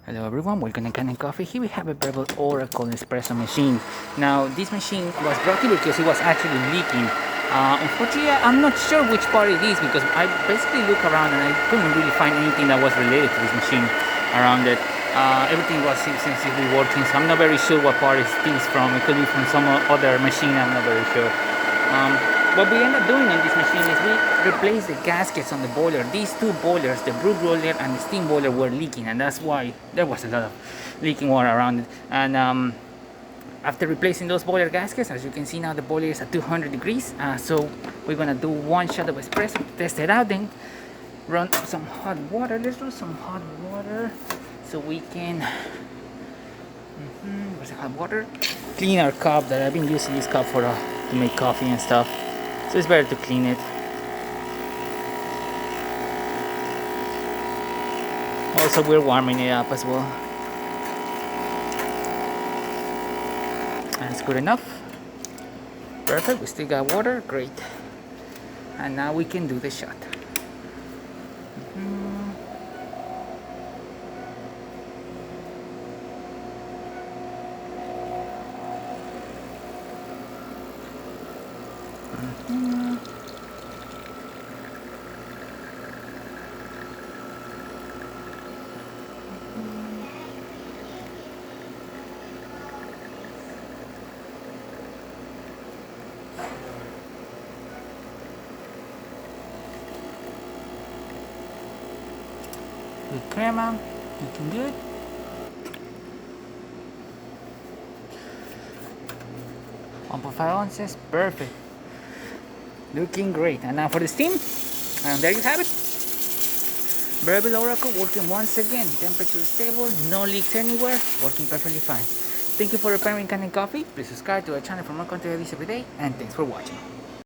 Hello everyone, welcome to Kanen Coffee. Here we have a Breville Oracle espresso machine. Now this machine was broken because it was actually leaking. Unfortunately, I'm not sure which part it is because I basically looked around and I couldn't really find anything that was related to this machine around it. Everything was sensibly working, so I'm not very sure what part it stems from. It could be from some other machine, I'm not very sure. What we end up doing on this machine is we replace the gaskets on the boiler. These two boilers, the brew boiler and the steam boiler, were leaking, and that's why there was a lot of leaking water around it. And after replacing those boiler gaskets, as you can see now, the boiler is at 200 degrees. So we're gonna do one shot of espresso to test it out, then run some hot water. Let's do some hot water so we can where's the hot water? Clean our cup. That I've been using this cup for to make coffee and stuff. So it's better to clean it. Also, we're warming it up as well. And it's good enough. Perfect. We still got water. Great. And now we can do the shot. Good crema, looking good. One point 5 ounces, perfect. Looking great. And now for the steam, and there you have it. Breville Oracle working once again. Temperature is stable, no leaks anywhere, working perfectly fine. Thank you for repairing Kanen Coffee. Please subscribe to our channel for more content like this every day, and thanks for watching.